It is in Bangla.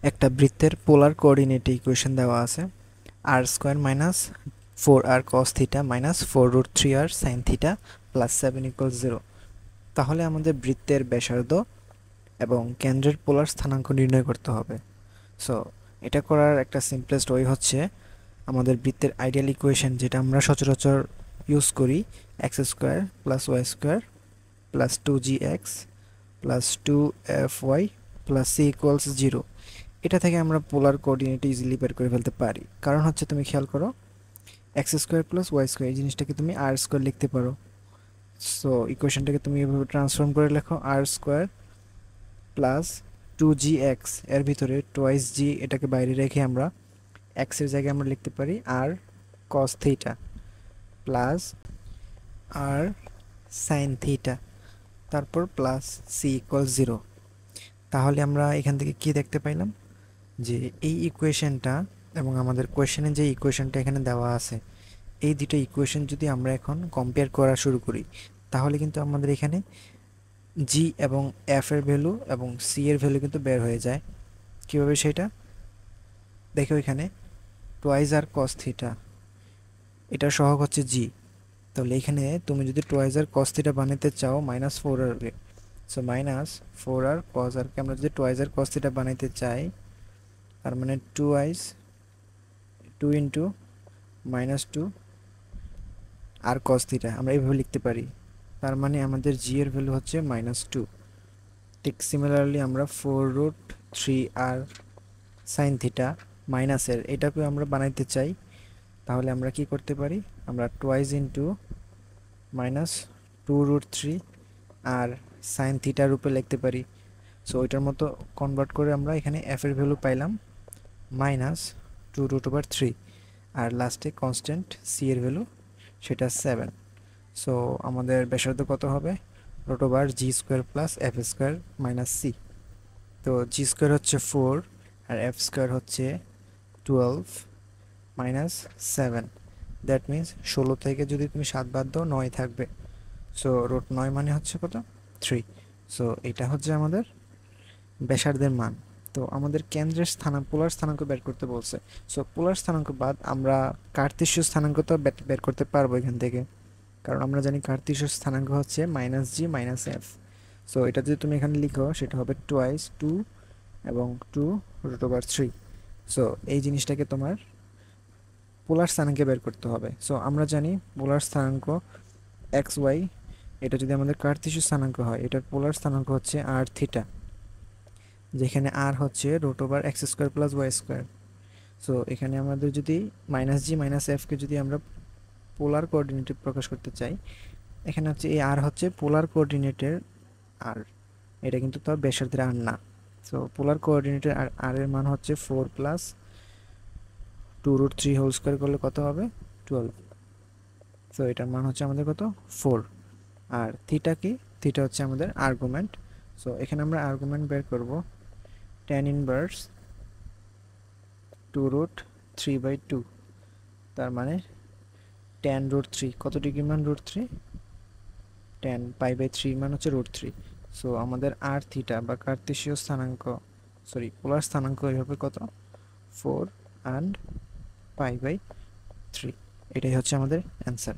একটা বৃত্তের পোলার কোঅর্ডিনেটে ইকুয়েশন দেওয়া আছে R square minus 4r cos theta minus 4√3r sin theta plus 7 equal 0। তাহলে আমাদের বৃত্তের ব্যাসার্ধ এবং কেন্দ্রের পোলার স্থানাঙ্ক নির্ণয় করতে হবে। সো এটা করার একটা সিম্পলেস্ট ওয়ে হচ্ছে আমাদের বৃত্তের আইডিয়াল ইকুয়েশন যেটা আমরা সচরাচর ইউজ করি, X square plus Y square plus 2gx plus 2fy plus C equals 0। এটা থেকে আমরা পোলার কোঅর্ডিনেট ইজিলি বের করে ফেলতে পারি। কারণ হচ্ছে তুমি খেয়াল করো, X square plus Y square এই জিনিসটাকে তুমি আর স্কোয়ার লিখতে পারো। সো ইকুয়েশনটাকে তুমি এভাবে ট্রান্সফর্ম করে লেখো, আর স্কোয়ার প্লাস 2gx এর ভিতরে টোয়াইস জি এটাকে বাইরে রেখে আমরা এক্সের জায়গায় আমরা লিখতে পারি আর কস থিটা প্লাস আর সাইন থিটা, তারপর প্লাস সি ইকুয়াল 0। তাহলে আমরা এখান থেকে কি দেখতে পাইলাম যে এই ইকুয়েশনটা এবং আমাদের কোয়েশ্চেনে যে ইকুয়েশনটা এখানে দেওয়া আছে, এই দুটো ইকুয়েশন যদি আমরা এখন কম্পেয়ার করা শুরু করি তাহলে কিন্তু আমাদের এখানে জি এবং এফ এর ভ্যালু এবং সি এর ভ্যালু কিন্তু বের হয়ে যায়। কীভাবে সেটা দেখো, এখানে টোয়াইজ আর কস থিটা এটার সহগ হচ্ছে জি। তাহলে এখানে তুমি যদি টোয়াইজ আর কস থিটা বানাতে চাও minus 4r, so minus 4r কস আরকে আমরা যদি টোয়াইজ আর কস থিটা বানাইতে চাই তার মানে 2 ইন্টু -2 আর কস থিটা আমরা এইভাবে লিখতে পারি। তার মানে আমাদের জি এর ভ্যালু হচ্ছে -2। ঠিক সিমিলারলি আমরা 4√3r সাইন থিটা মাইনাসের এটাকে আমরা বানাইতে চাই, তাহলে আমরা কি করতে পারি, আমরা টোয়াইজ ইন্টু -2√3 আর সাইন থিটার রূপে লিখতে পারি। সো ওইটার মতো কনভার্ট করে আমরা এখানে এফ এর ভ্যালু পাইলাম -2√3 আর লাস্টে কনস্ট্যান্ট সি এর ভ্যালু সেটা 7। সো আমাদের ব্যাসার্ধ কত হবে, √g square plus F square minus C. তো জি স্কোয়ার হচ্ছে 4 আর এফ স্কোয়ার হচ্ছে 12 মাইনাস 7, দ্যাট মিন্স 16 থেকে যদি তুমি 7 বাদ দাও 9 থাকবে। সো √9 মানে হচ্ছে কত, 3। সো এটা হচ্ছে আমাদের ব্যাসার্ধের মান। তো আমাদের কেন্দ্রের পোলার স্থানাঙ্ক বের করতে বলছে। সো পোলার স্থানাঙ্ক বাদ আমরা কার্তেশীয় স্থানাঙ্ক তো বের করতে পারবো এখান থেকে, কারণ আমরা জানি কার্তেশীয় স্থানাঙ্ক হচ্ছে -g - f। সো এটা যদি তুমি এখানে লিখো সেটা হবে টোয়াইস 2 এবং 2√3। সো এই জিনিসটাকে তোমার পোলার স্থানাঙ্কে বের করতে হবে। সো আমরা জানি পোলার স্থানাঙ্ক এক্স ওয়াই, এটা যদি আমাদের কার্তেশীয় স্থানাঙ্ক হয় এটার পোলার স্থানাঙ্ক হচ্ছে আর থিটা, যেখানে আর হচ্ছে √x² plus Y square. So এখানে আমাদের যদি -g - f কে যদি আমরা পোলার কোঅর্ডিনেটে প্রকাশ করতে চাই, এখানে হচ্ছে এই আর হচ্ছে পোলার কোঅর্ডিনেটের আর, এটা কিন্তু তার ব্যাসার্ধের আর না। সো পোলার কোঅর্ডিনেটের আর এর মান হচ্ছে 4 প্লাস 2√3 হোল স্কোয়ার করলে কত হবে, 12। সো এটার মান হচ্ছে আমাদের কত, 4। আর থিটা কি, থিটা হচ্ছে আমাদের আর্গুমেন্ট। সো এখানে আমরা আর্গুমেন্ট বের করব, tan ইনভার্স 2√3/2, তার মানে tan√3 কত ডিগ্রি মান, √3, tan π/3 মান হচ্ছে √3। সো আমাদের আর থিটা বা কার্তেশীয় স্থানাঙ্ক, সরি পোলার স্থানাঙ্ক হবে কত, 4 and π/3। এটাই হচ্ছে আমাদের অ্যান্সার।